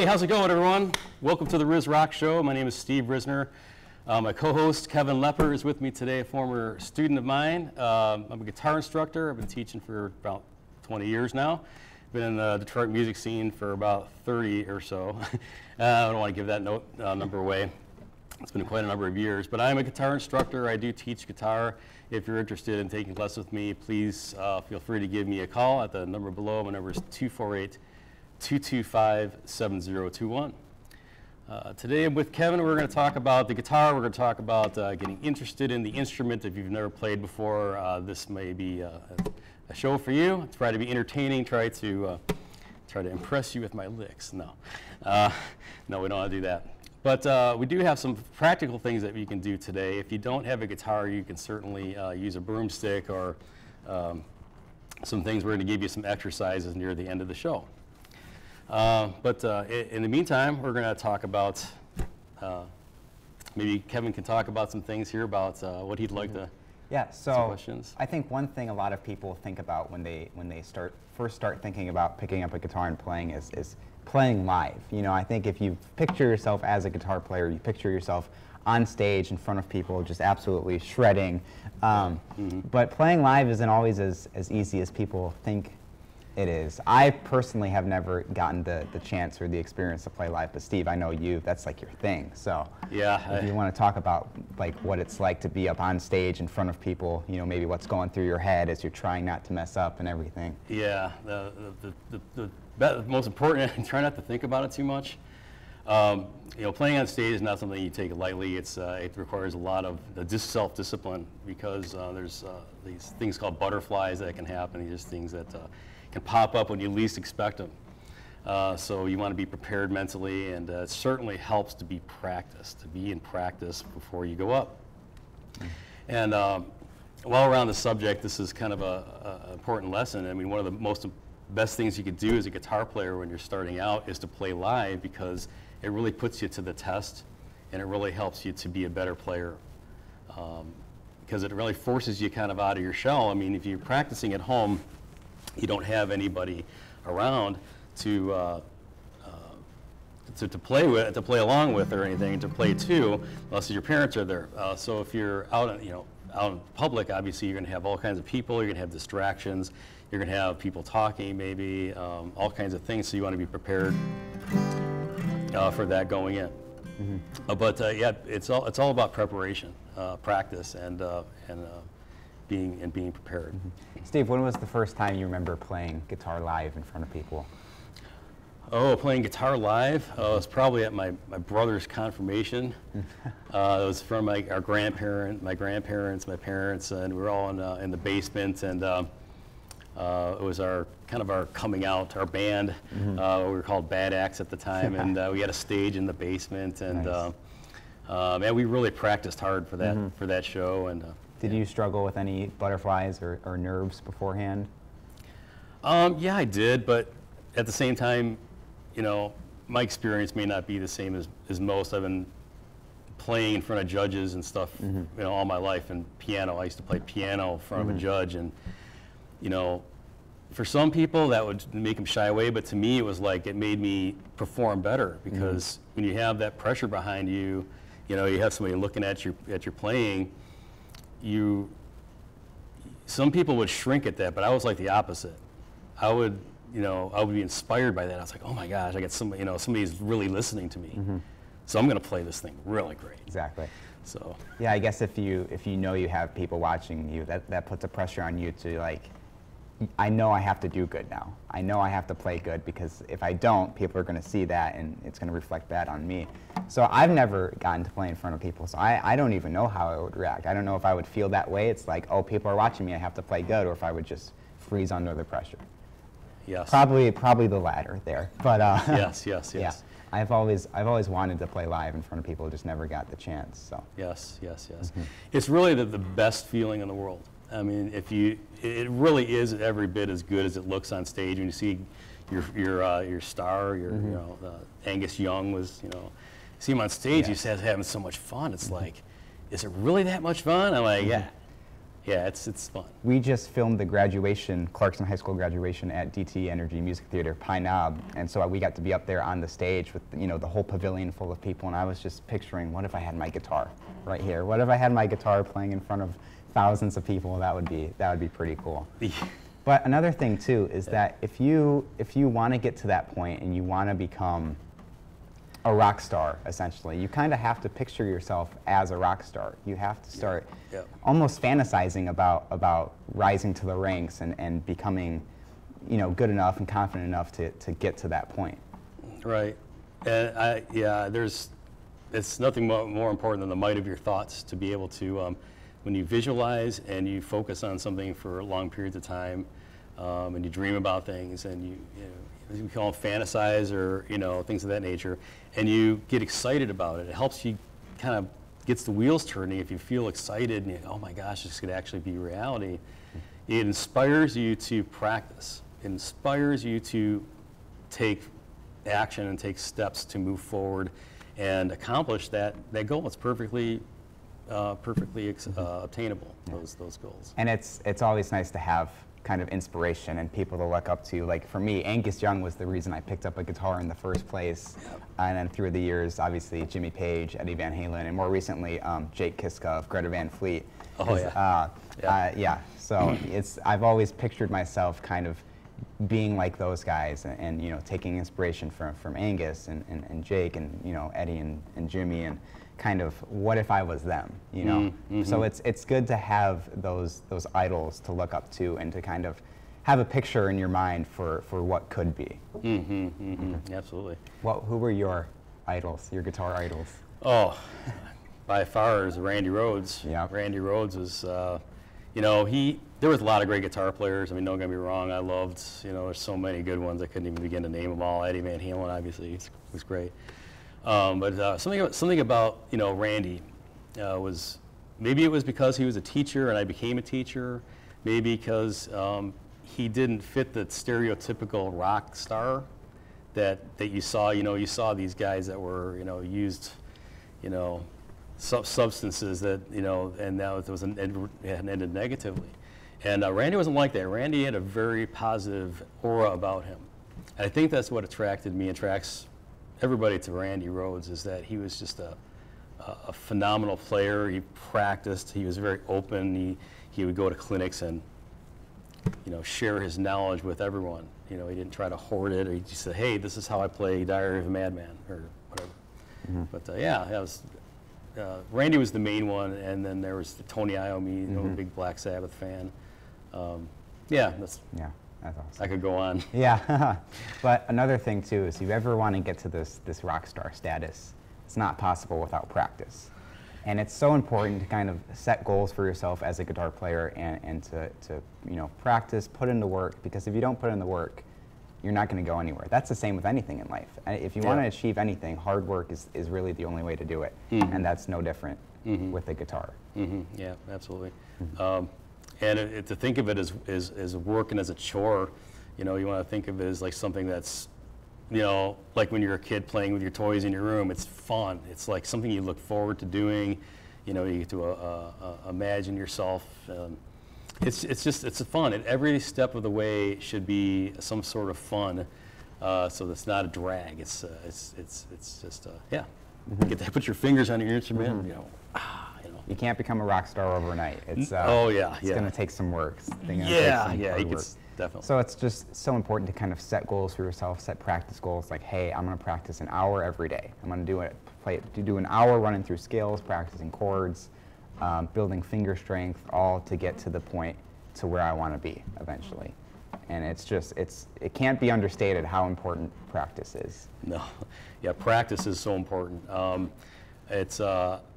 Hey, how's it going, everyone? Welcome to the Riz Rock Show. My name is Steve Risner. My co-host, Kevin Lepper, is with me today, a former student of mine. I'm a guitar instructor. I've been teaching for about 20 years now. Been in the Detroit music scene for about 30 or so. I don't want to give that number away. It's been quite a number of years, but I'm a guitar instructor. I do teach guitar. If you're interested in taking lessons with me, please feel free to give me a call at the number below. My number is 248-225-7021. Today with Kevin, we're going to talk about the guitar. We're going to talk about getting interested in the instrument. If you've never played before, this may be a show for you. Try to be entertaining. Try to impress you with my licks. No, no, we don't want to do that. But we do have some practical things that you can do today. If you don't have a guitar, you can certainly use a broomstick or some things. We're going to give you some exercises near the end of the show. But in the meantime, we're going to talk about, maybe Kevin can talk about some things here about what he'd like to. Yeah, so questions. I think one thing a lot of people think about when they first start thinking about picking up a guitar and playing is playing live. You know, I think if you picture yourself as a guitar player, you picture yourself on stage in front of people just absolutely shredding. But playing live isn't always as easy as people think it is. I personally have never gotten the chance or the experience to play live, but Steve, I know that's like your thing. So yeah, if you want to talk about like what it's like to be up on stage in front of people, you know, maybe what's going through your head as you're trying not to mess up and everything. Yeah, the most important, try not to think about it too much. You know, playing on stage is not something you take lightly. It requires a lot of self-discipline because there's these things called butterflies that can happen. These are things that can pop up when you least expect them. So you want to be prepared mentally, and it certainly helps to be practiced, to be in practice before you go up. And while we're on the subject, this is kind of an important lesson. I mean, one of the best things you could do as a guitar player when you're starting out is to play live, because it really puts you to the test, and it really helps you to be a better player. Because it really forces you kind of out of your shell. I mean, if you're practicing at home, you don't have anybody around to play with, to play along with, or anything to play to, unless your parents are there. So if you're out, out in public, obviously you're going to have all kinds of people. You're going to have distractions. You're going to have people talking, maybe all kinds of things. So you want to be prepared for that going in. But yeah, it's all about preparation, practice, and being prepared. Steve, when was the first time you remember playing guitar live in front of people? Oh, playing guitar live? It was probably at my brother's confirmation. It was from my grandparents, my parents, and we were all in the basement, and it was our coming out, our band. We were called Bad Axe at the time, and we had a stage in the basement, and nice. And we really practiced hard for that show. And did you struggle with any butterflies or nerves beforehand? Yeah, I did, but at the same time, you know, my experience may not be the same as most. I've been playing in front of judges and stuff, you know, all my life, and piano. I used to play piano in front of a judge, and you know, for some people that would make them shy away, but to me it was like it made me perform better, because when you have that pressure behind you, you know, you have somebody looking at your playing. Some people would shrink at that, but I was like the opposite. I would be inspired by that. I was like, oh my gosh, I got somebody, somebody's really listening to me. So I'm going to play this thing really great. Exactly. So yeah, I guess if you know you have people watching you, that puts a pressure on you to, like, I know I have to do good now. I know I have to play good, because if I don't, people are going to see that, and it's going to reflect bad on me. So I've never gotten to play in front of people, so I don't even know how I would react. I don't know if I would feel that way. It's like, oh, people are watching me, I have to play good, or if I would just freeze under the pressure. Yes. Probably the latter there. But yes. Yeah, I've always wanted to play live in front of people, just never got the chance. So yes. It's really the best feeling in the world. I mean, it really is every bit as good as it looks on stage. When you see your star, Angus Young was, see him on stage, he says having so much fun. It's like, is it really that much fun? I'm like, yeah. Yeah, it's fun. We just filmed the graduation, Clarkson High School graduation at DT Energy Music Theater, Pine Knob, and so we got to be up there on the stage with, you know, the whole pavilion full of people, and I was just picturing, what if I had my guitar right here? What if I had my guitar playing in front of thousands of people? That would be pretty cool. But another thing too is that if you want to get to that point and you want to become a rock star, essentially, you kind of have to picture yourself as a rock star. You have to start almost fantasizing about rising to the ranks and becoming, you know, good enough and confident enough to get to that point. Right. And it's nothing more important than the might of your thoughts to be able to, when you visualize and you focus on something for long periods of time, and you dream about things, and you call them fantasize, or, you know, things of that nature, and you get excited about it. It helps you, kind of gets the wheels turning. If you feel excited and you, oh my gosh, this could actually be reality, it inspires you to practice. It inspires you to take action and take steps to move forward and accomplish that goal. It's perfectly obtainable, those goals. And it's always nice to have kind of inspiration and people to look up to. Like for me, Angus Young was the reason I picked up a guitar in the first place. And then through the years, obviously Jimmy Page, Eddie Van Halen, and more recently Jake Kiska of Greta Van Fleet. Oh yeah. So I've always pictured myself kind of being like those guys, and you know, taking inspiration from Angus and Jake and, you know, Eddie and Jimmy, and kind of, what if I was them, you know? So it's good to have those idols to look up to and to kind of have a picture in your mind for what could be. Absolutely. Who were your idols, your guitar idols? Oh, by far is Randy Rhoads. Yeah. Randy Rhoads was, you know, there was a lot of great guitar players. I mean, don't get me wrong, I loved, you know, there's so many good ones, I couldn't even begin to name them all. Eddie Van Halen, obviously, was great. But something about, you know, Randy was, maybe it was because he was a teacher and I became a teacher, maybe because he didn't fit the stereotypical rock star that you saw. You know, you saw these guys that were, you know, used, you know, substances that, you know, and that was ended negatively. And Randy wasn't like that. Randy had a very positive aura about him. And I think that's what attracted me, attracts everybody to Randy Rhoads, is that he was just a phenomenal player. He practiced. He was very open. He would go to clinics and, you know, share his knowledge with everyone. You know, he didn't try to hoard it, or he just said, hey, this is how I play Diary of a Madman, or whatever. But yeah, that was, Randy was the main one, and then there was Tony Iommi, you know, a big Black Sabbath fan. Yeah, that's awesome. I could go on. Yeah, but another thing too is, if you ever want to get to this rock star status, it's not possible without practice. And it's so important to kind of set goals for yourself as a guitar player, and to you know, practice, put in the work, because if you don't put in the work, you're not going to go anywhere. That's the same with anything in life. If you want to achieve anything, hard work is really the only way to do it, and that's no different with the guitar. Yeah, absolutely. And to think of it as work and as a chore, you know, you want to think of it as like something that's, you know, like when you're a kid playing with your toys in your room. It's fun. It's like something you look forward to doing. You know, you get to imagine yourself. It's fun. And every step of the way should be some sort of fun, so that's not a drag. It's just yeah. You get to put your fingers on your instrument. You know. You can't become a rock star overnight. It's it's going to take some work. Definitely. So it's just so important to kind of set goals for yourself, set practice goals. Like, hey, I'm going to practice an hour every day. I'm going to do an hour running through scales, practicing chords, building finger strength, all to get to the point to where I want to be eventually. And it can't be understated how important practice is. No, yeah, practice is so important. It's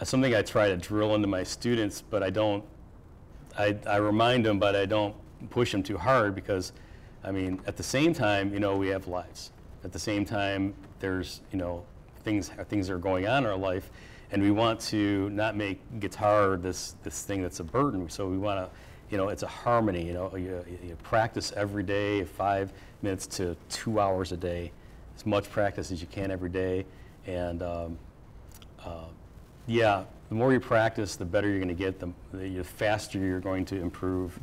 something I try to drill into my students, but I don't. I remind them, but I don't push them too hard, because, I mean, at the same time, you know, we have lives. At the same time, there's, you know, things are going on in our life, and we want to not make guitar this thing that's a burden. So we want to, you know, it's a harmony. You know, you practice every day, 5 minutes to 2 hours a day, as much practice as you can every day, and Yeah, the more you practice, the better you're going to get, the faster you're going to improve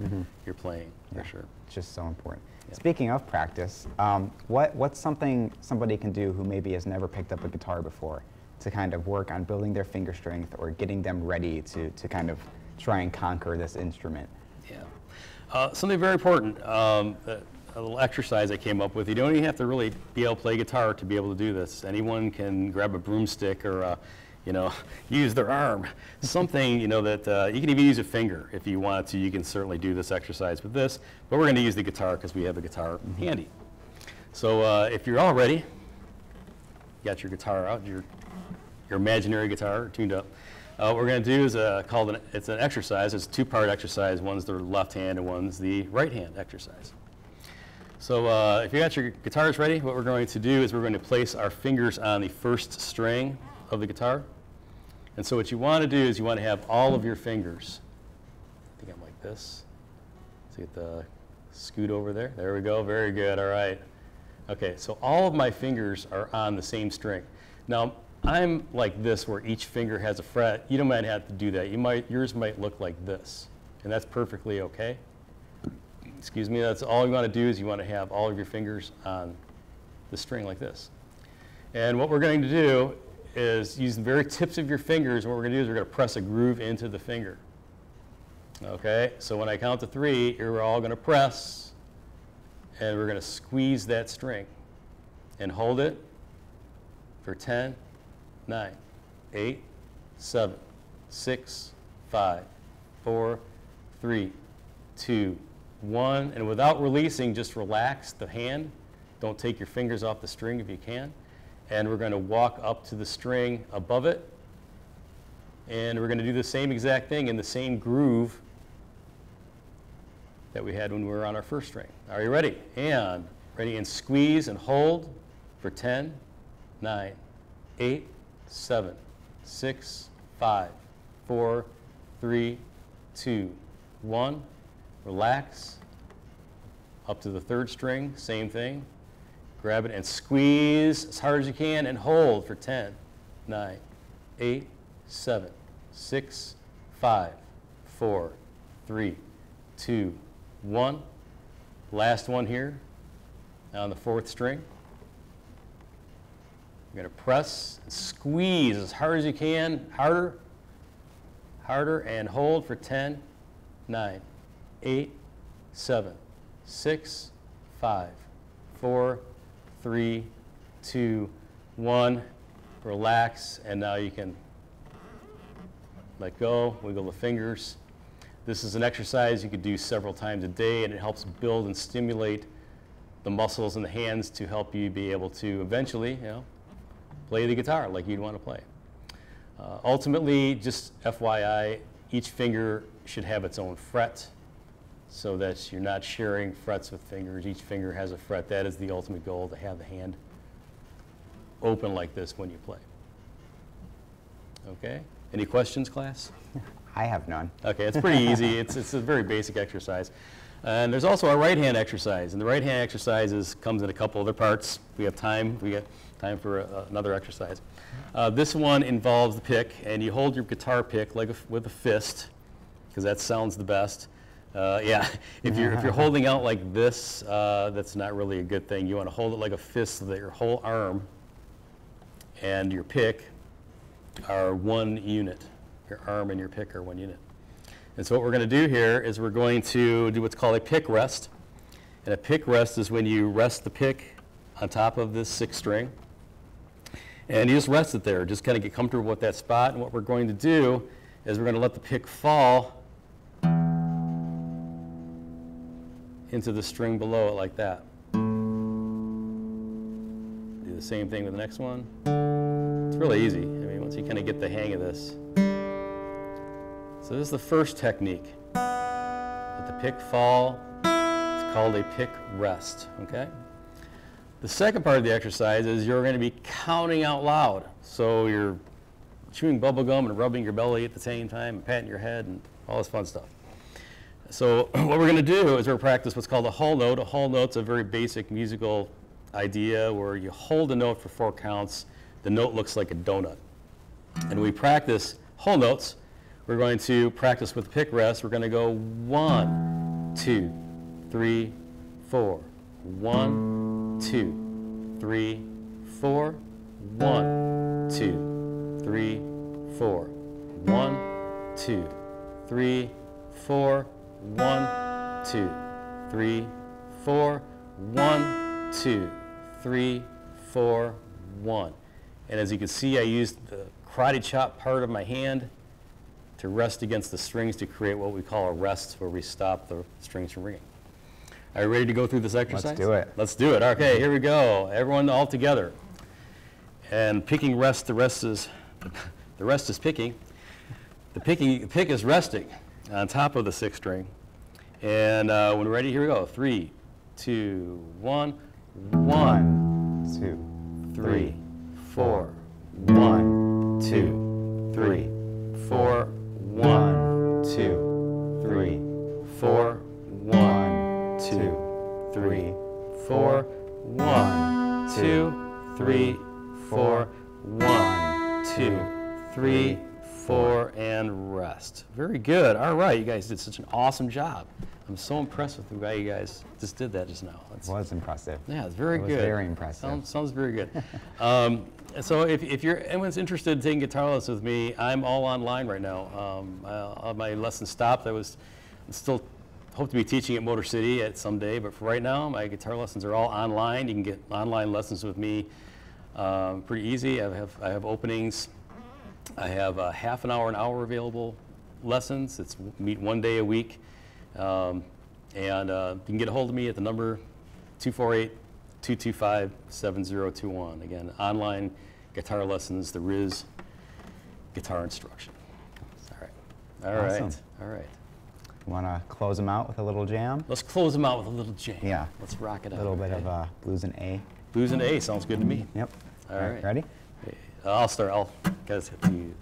your playing, for sure. It's just so important. Yeah. Speaking of practice, what's something somebody can do who maybe has never picked up a guitar before to kind of work on building their finger strength or getting them ready to kind of try and conquer this instrument? Yeah. Something very important, a little exercise I came up with. You don't even have to really be able to play guitar to be able to do this. Anyone can grab a broomstick or use their arm. Something, that you can even use a finger if you want to. You can certainly do this exercise with this, but we're going to use the guitar because we have a guitar handy. So if you're all ready, you got your guitar out, your imaginary guitar tuned up. What we're going to do is it's an exercise. It's a two-part exercise. One's the left hand and one's the right hand exercise. So if you got your guitars ready, what we're going to do is we're going to place our fingers on the first string of the guitar. And so what you want to do is you want to have all of your fingers. I think I'm like this. So get the scoot over there. There we go. Very good. All right. Okay, so all of my fingers are on the same string. Now, I'm like this where each finger has a fret. You don't might have to do that. Yours might look like this, and that's perfectly okay. Excuse me, that's all you want to do is you want to have all of your fingers on the string like this. And what we're going to do is use the very tips of your fingers. What we're going to do is we're going to press a groove into the finger. Okay, so when I count to 3, you're all going to press, and we're going to squeeze that string and hold it for 10, 9, 8, 7, 6, 5, 4, 3, 2, 1. And without releasing, just relax the hand. Don't take your fingers off the string if you can. And we're going to walk up to the string above it. And we're going to do the same exact thing in the same groove that we had when we were on our first string. Are you ready? And ready, and squeeze and hold for 10, 9, 8, 7, 6, 5, 4, 3, 2, 1. Relax. Up to the third string, same thing. Grab it and squeeze as hard as you can and hold for 10, 9, 8, 7, 6, 5, 4, 3, 2, 1. Last one here on the fourth string. You're going to press and squeeze as hard as you can, harder, and hold for 10, 9, 8, 7, 6, 5, 4, 3, 2, 1. Relax, and now you can let go, wiggle the fingers. This is an exercise you could do several times a day, and it helps build and stimulate the muscles in the hands to help you be able to eventually, play the guitar like you'd want to play. Ultimately, just FYI, each finger should have its own fret so that you're not sharing frets with fingers. Each finger has a fret. That is the ultimate goal, to have the hand open like this when you play. Okay? Any questions, class? I have none. Okay, it's pretty easy. It's a very basic exercise. And there's also a right hand exercise. And the right hand exercise comes in a couple other parts. We have time. We got time for another exercise. This one involves the pick, and you hold your guitar pick like with a fist, because that sounds the best. Yeah, if you're holding out like this, that's not really a good thing. You want to hold it like a fist so that your whole arm and your pick are one unit. Your arm and your pick are one unit. And so what we're going to do here is we're going to do what's called a pick rest. And a pick rest is when you rest the pick on top of this 6th string. And you just rest it there. Just kind of get comfortable with that spot. And what we're going to do is we're going to let the pick fall into the string below it like that. Do the same thing with the next one. It's really easy. I mean, once you kind of get the hang of this. So this is the first technique. Let the pick fall. It's called a pick rest, okay? The second part of the exercise is you're going to be counting out loud. So you're chewing bubble gum and rubbing your belly at the same time and patting your head and all this fun stuff. So what we're going to do is we're going to practice what's called a whole note. A whole note's a very basic musical idea where you hold a note for 4 counts. The note looks like a donut. And we practice whole notes. We're going to practice with pick rest. We're going to go 1, 2, 3, 4. 1, 2, 3, 4. 1, 2, 3, 4. 1, 2, 3, 4. 1, 2, 3, 4. 1, 2, 3, 4, 1. And as you can see, I used the karate chop part of my hand to rest against the strings to create what we call a rest, where we stop the strings from ringing. Are you ready to go through this exercise? Let's do it. Let's do it. Okay, here we go. Everyone all together. And picking rest, the rest is picking. The pick is resting on top of the 6th string. And when we're ready, here we go. 3, 2, 1. 1, 2, 3, 4. 1, 2, 3, 4. 1, 2, 3, 4. 1, 2, 3, 4. 1, 2, 3, 4. 1, 2, 3, 4, and rest. Very good. All right, you guys did such an awesome job. I'm so impressed with the way you guys just did that just now. It was impressive. Yeah, it's very good. It was very impressive. Sounds very good. So if anyone's interested in taking guitar lessons with me, I'm all online right now. My lesson stopped. I still hope to be teaching at Motor City at some day, but for right now, my guitar lessons are all online. You can get online lessons with me pretty easy. I have openings. I have half an hour available lessons. It's meet 1 day a week. And you can get a hold of me at the number 248-225-7021. Again, online guitar lessons, the Riz guitar instruction. All right. Awesome. All right. Want to close them out with a little jam? Let's close them out with a little jam. Yeah. Let's rock it out. A little bit of blues and A. Blues and A sounds good to me. Yep. All right. Ready? I'll start. Guys, hit you.